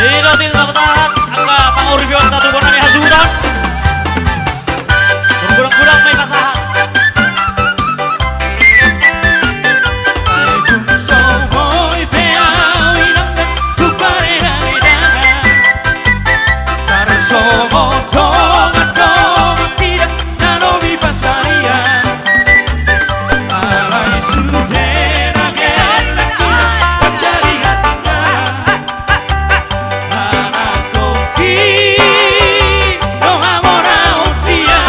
Dito tinatahan angka pangurbion tatubunan ni hasutan. Kurang-kurang may pasahan. Ay kung gusto mo'y peawin ang nagkuparin ang ilangan para sumotong at tidak na lumipasarian alay sudah angin menjadi hatinya anakku no amor a un día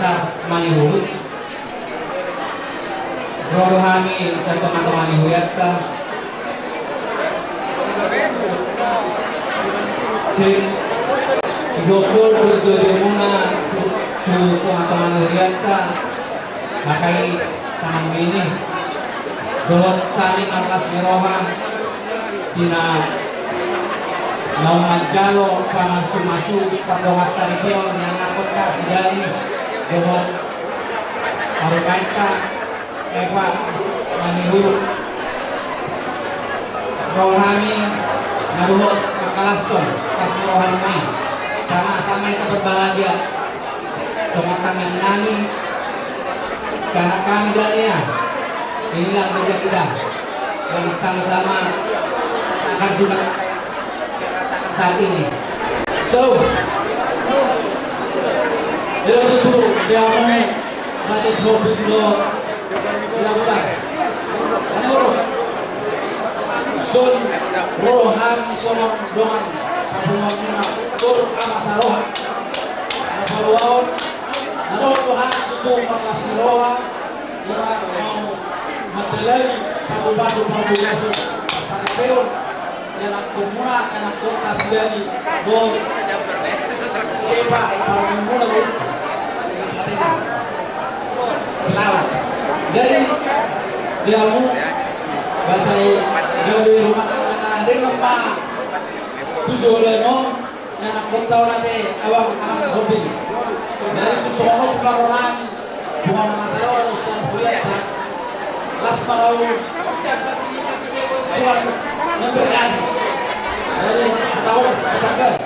Pasar Manihurut Rohani sa teman-teman Huyat ka Cik Doktor berjodoh muna ke teman-teman Huyat ka pakai tangan ini dolot tali markas Rohan tina Muhammad Jalo pamasu-masu Pandowas Saripion yang nakot ka sejali dolot Arubaita Eva Manihurut Rohani Naruhot Makalason Kasih Rohani Mai sama-sama kita berbahagia sematang yang nani karena kami jadinya inilah kerja kita yang sama-sama akan sudah saat ini. So, dia itu dia mau nanti sobi dulu silakan. Ini urut. Son rohan sonong dongan sabungan mina tur amasaroha. Naparuaon nanon rohan tubuh markas roha dia mau mendelai pasu-pasu pasu Saripeon yang kumuna yang dotas dari do siapa yang mula selamat jadi dia mau bahasa dia di rumah tangga dengan pak tujuh leno yang tahu nanti awak akan hobi dari semua orang bukan masalah urusan kuliah las parau Tuhan memberkati dari tahun ke-11.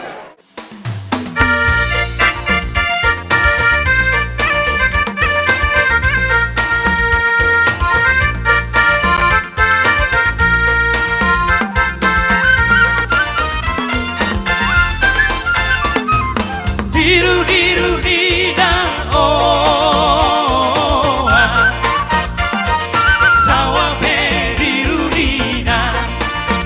Diru didang oh sawah diru didang oh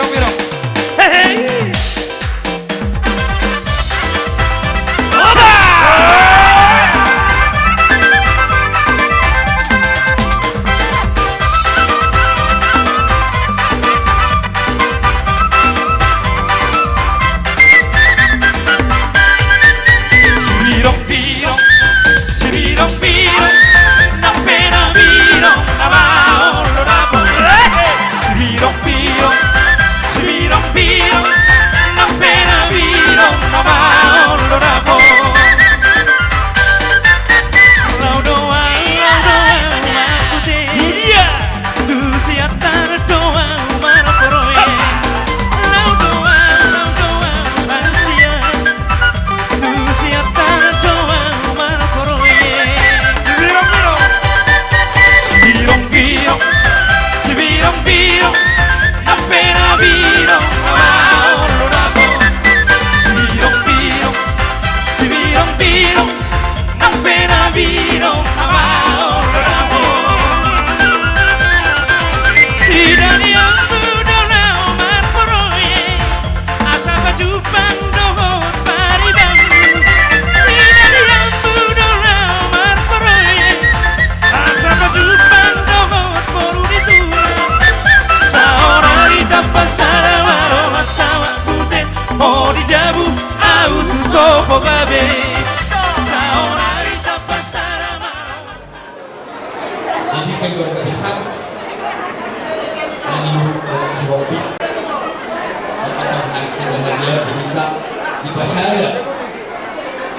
birong-birong. Hehehe. Jadi keluarga besar dari si Bobby akan hari bahagia diminta di pasar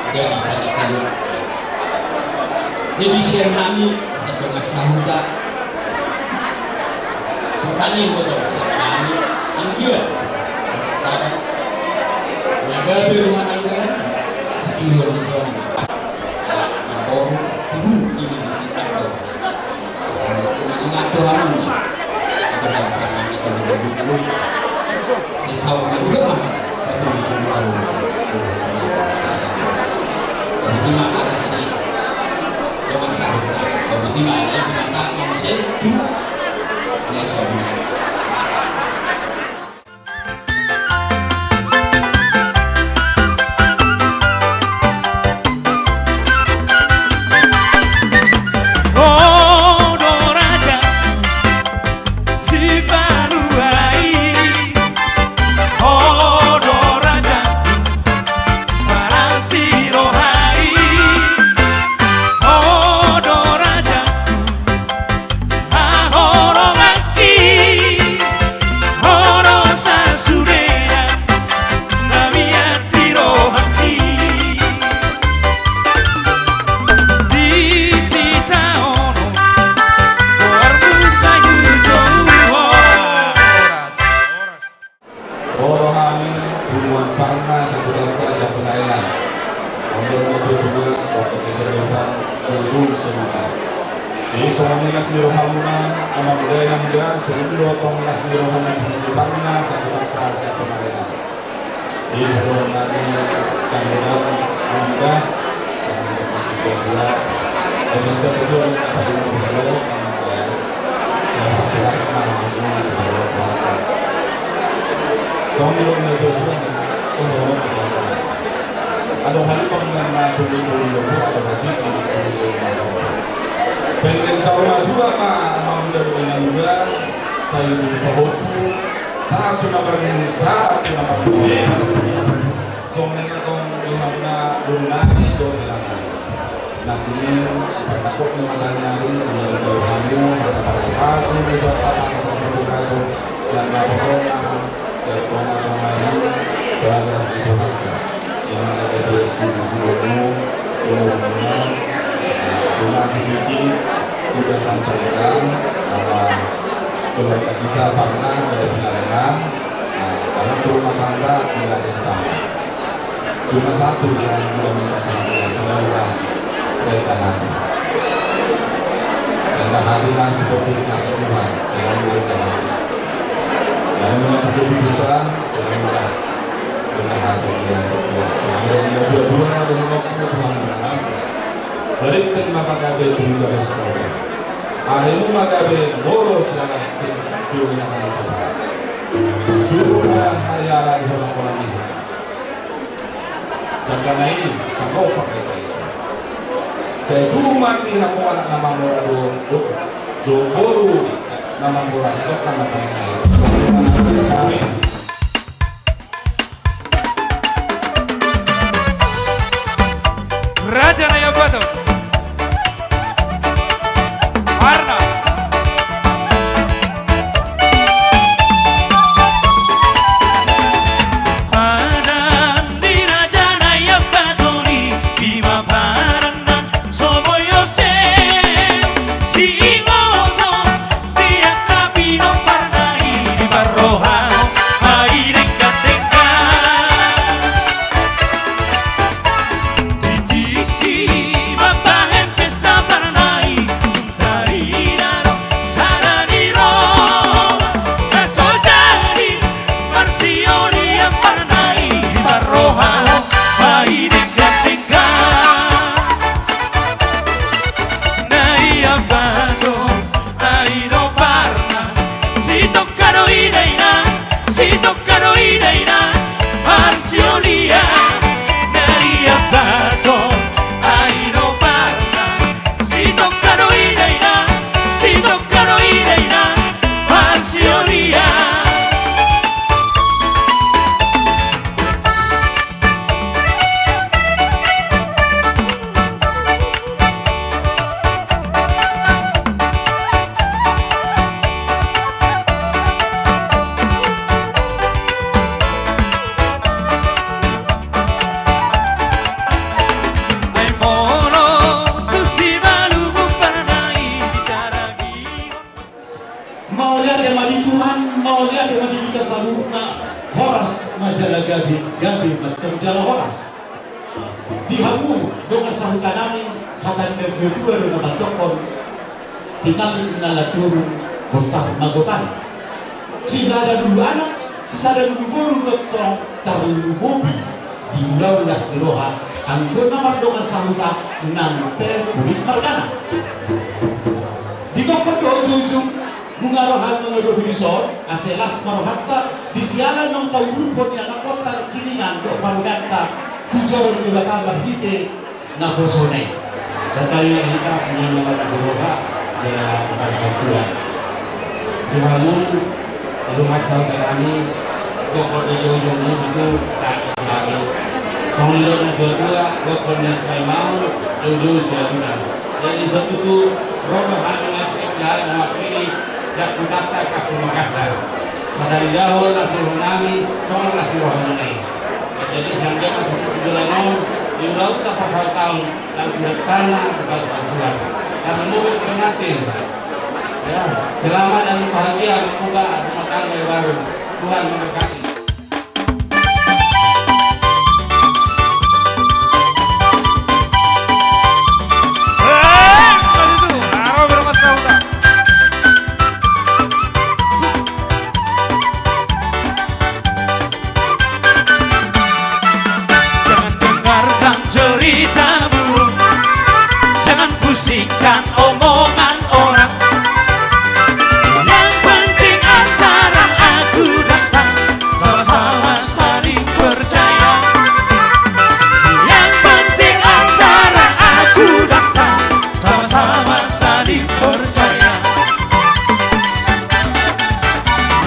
jadi saya tahu jadi share kami satu masahuta kami betul kami yang dia jaga di rumah tangga sekitar rumah orang ibu ini kita ingat Tuhan ini agar kami kita berdua sesama berdoa terima kasih terima kasih terima kasih manusia itu ya saudara. Keluarga kita pernah dari pengalaman, kalau rumah tangga tidak ada cuma satu yang belum dikasih semua dari tanah. Karena hatinya seperti kasih Tuhan, jangan berkata. Yang mengambil keputusan, janganlah dengan hati yang berkuat. Yang dua-dua dengan waktu Tuhan menang. Balik terima kasih juga sekolah. Hari ini maka boros yang sudah negara di sepak bola ini. Dan karena ini, kamu pakai itu. Saya dulu mati aku anak nama bola do boru nama bola stok nama ini. Raja Naya Batu Arna Padan di Raja Naya Batu ni Bima Parana Somo Yose Si Imoto Dia Kabino Parnai Di Barroha Aire Katenka Si toccano i Neina, Marsiolia, nei abbato, ai no parla. Si toccano i Neina, Marsiolia. Mau lihat yang mati Tuhan, mau lihat yang mati kita sabukna Horas majalah gabi macam jalan Horas dihamu dengan sahutan kami hatan kedua dengan batokon tinggal nalaturun botak magotan sehingga ada dulu anak sada dulu guru dokter tarlu bobi di ulau las deloha anggo nomor dengan sahutan nampe kulit margana di kokon ujung Bungarohan ng Robinsor, aselas marohatta, disialan ng taurupon niya na kota kiningan do paruganta, tujuan ng ibang bahite na bosone. Tetapi kita punya mga taguloha na pagkasuhan. Tuhanun, lumasaw kami, kokot na yung itu tak kami. Pangulog na dua, kokot na sa mau, lulus ya kita. Jadi satu tu, robohan ng jalan na pilih, dan kata kaku Makassar. Madari dahol na suruh nami, soal na suruh nami. Jadi sampai masuk ke dalam di laut tak pasal tahun dan di tanah pasal pasukan. Dan menunggu kenatin. Ya, selamat dan bahagia semoga rumah tangga yang baru. Tuhan memberkati. Pusingkan omongan orang. Yang penting antara aku dan kau sama-sama saling percaya. Yang penting antara aku dan kau sama-sama saling percaya.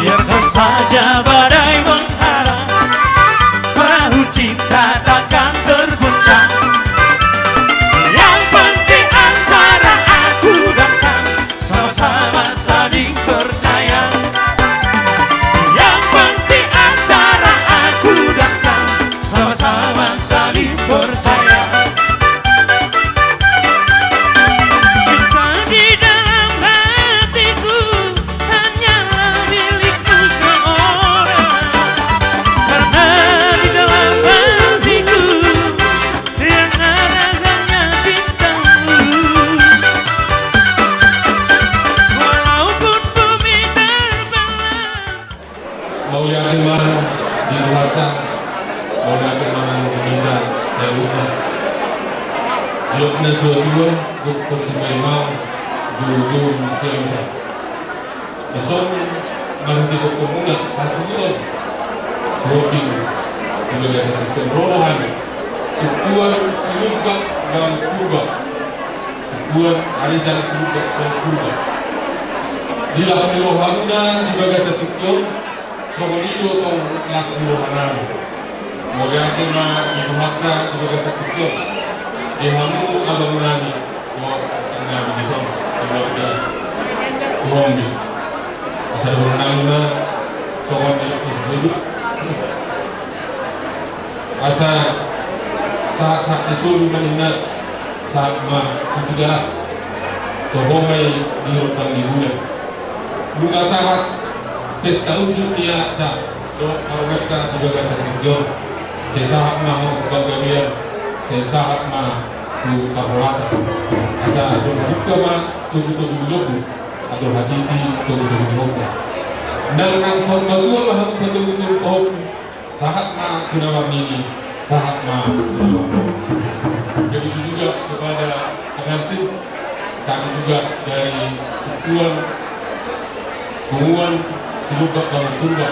Biarkan saja badai menghalang, perahu cinta takkan terguncang. Sama-sama saling percaya. Yang penting antara aku dan kau sama-sama saling percaya. Cinta di dalam hatiku hanyalah milikmu seorang. Karena di dalam hatiku yang ada hanya cintamu. Mau yakin mana di belakang, mau yakin mana meninggal, saya lupa. Lukna dua-dua, buku semai mau, dulu siapa. Esok baru kita kemudian satu voting sebagai satu rombongan Tuan Selugak dan Purba, Tuan Arisan Selugak dan Purba. Dila Semelo Haruna sebagai satu klub Sokonido atau kelas Semelo Hanan. Moriake na Ibu Hatta sebagai satu klub Dihamu Abangurani mau anda begitu keluarga Rombi. Asal berenangna Sokonido itu asa saat disuruh mengingat saat itu jelas tohomai di rutang di bulan bunga sahat tes kauju dia tak do arweta juga sakitjo sesahat mah kebagawian sesahat mah tu karolasa asa do buka mah tu logo atau haditi tu logo dengan soal dua mah betul-betul pohon sahat mah kunawamini sahat mah begitu juga kepada pengantin kami juga dari Tuan Selugak dan Purba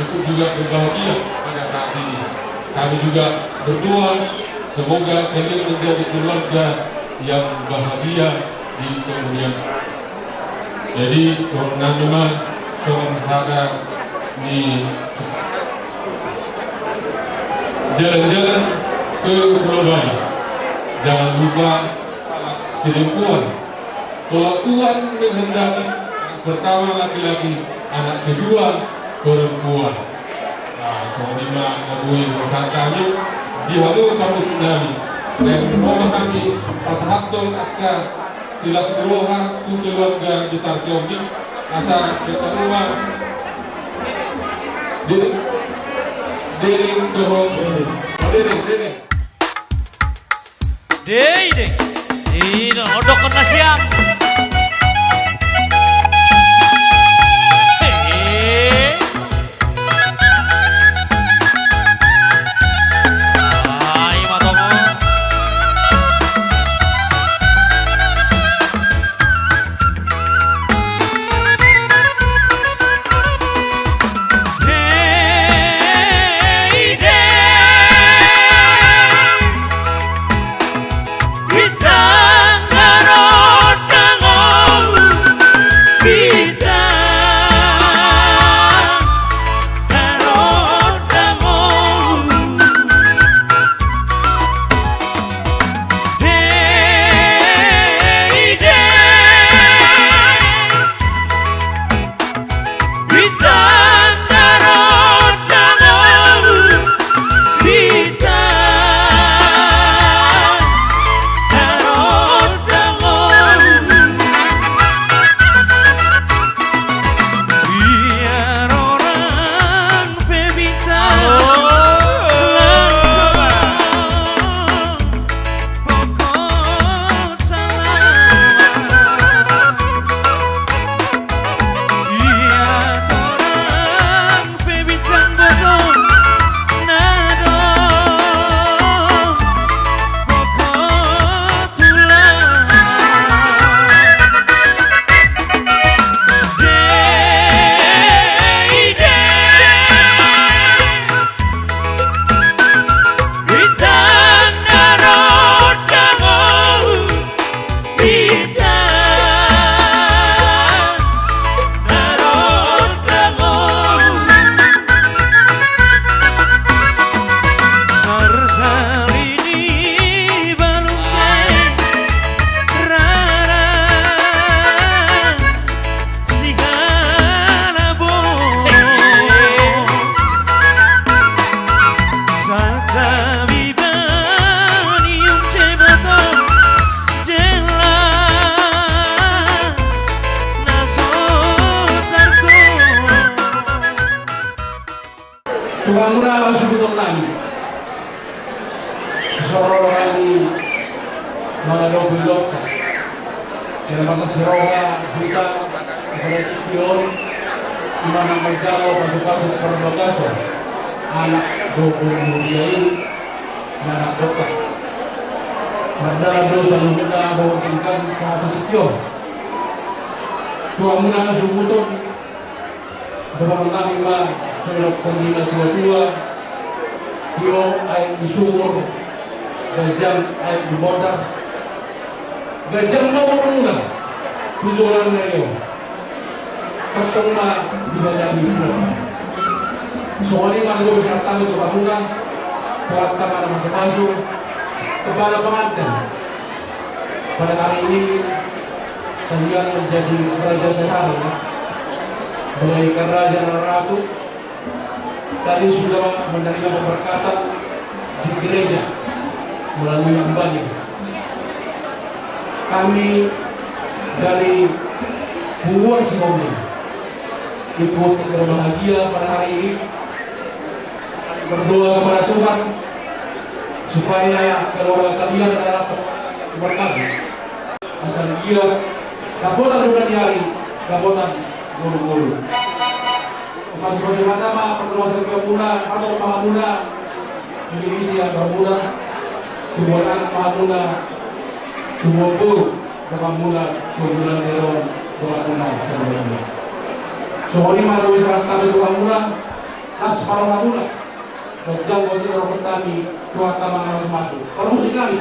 ikut juga berbahagia pada saat ini. Kami juga berdoa semoga kalian menjadi keluarga yang bahagia di kemudian. Jadi corona memang ada di jalan-jalan ke Pulau Bali. Jangan lupa selingkuhan. Kalau Tuhan menghendaki anak pertama laki-laki, anak kedua perempuan. Nah, soalnya ngabui persangkanya dihalu kamu tsunami. Dan rumah kami pasahatong akan sila seluruhan keluarga besar Tiongki asa kita rumah dering dohong dering Ini odok kena siang. Tuhanlah sebutong lagi. Seorang di mana belok. Yang mana seroha kita kepada Tikion, di mana menjauh pasukan Perlogato, anak 20 ini, anak kota. Padahal dosa kita bawa tingkat ke Tikion. Tuhanlah sebutong. Tuhanlah Pero pembina tua-tua, Tio ay isumur, gajang ay imodar, gajang nomor una, tujuan ngayon. Katong na dinadami ko. Soalnya malu berkata itu bangunan, buat kamar masuk kepada pengantin. Pada hari ini kalian menjadi raja sekarang, bagaikan raja dan ratu. Tadi sudah menerima pemberkatan di gereja melalui hambanya. Kami dari Buwar Simomi ikut berbahagia pada hari ini, berdoa kepada Tuhan supaya keluarga kalian adalah berkati. Asal dia kabotan bukan hari, kabotan guru-guru. Masih bagaimana pertemuan setiap bulan atau mahamuna ini yang bermula kemudian mahamuna kumupur mahamuna kumpulan dewan mahamuna sebelumnya. Soalnya malu sekarang kami mahamuna as para mahamuna berjauh dari orang kami tuan kamar matu. Kalau musik kami.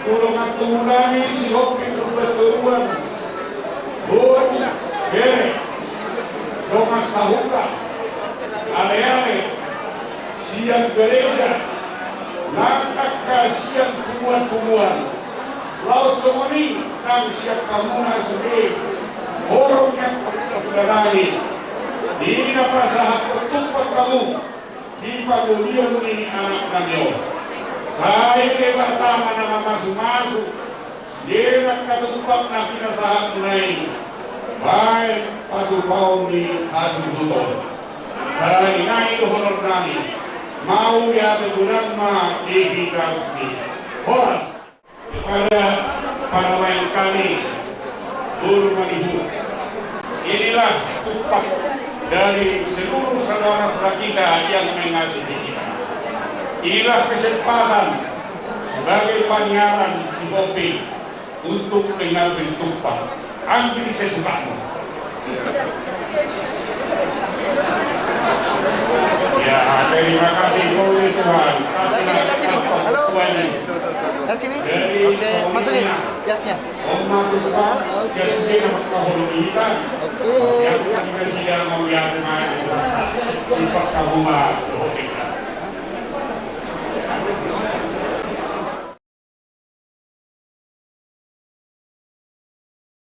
Tulungan tunggami si hoki berbetulan Bun, Bere, Domas Sahuka, Ale-ale, siang gereja, langkah ke siang kumuan-kumuan, laos semoni, kami siap kamuna sendiri, orang yang terkenali, di apa sahat ketupat kamu, di pagulian ini anak kami. Saya pertama nama masuk-masuk, dia nak ketupat nak kita sahat mulai. Baik padu kaum di hasil tutor. Karena ini honor kami. Mau ya berbulan ma di kasih. Horas kepada para main kami, guru manihu. Inilah tupak dari seluruh saudara-saudara kita yang mengasihi kita. Inilah kesempatan sebagai penyiaran si Bopi untuk mengambil tumpah. Ambil sesuatu. Ya, terima kasih kepada Tuhan. Tuhan dari masukin jasnya. Oma Tuhan, jasnya dapat kahulutan. Yang kita mau lihat sifat kamu mah.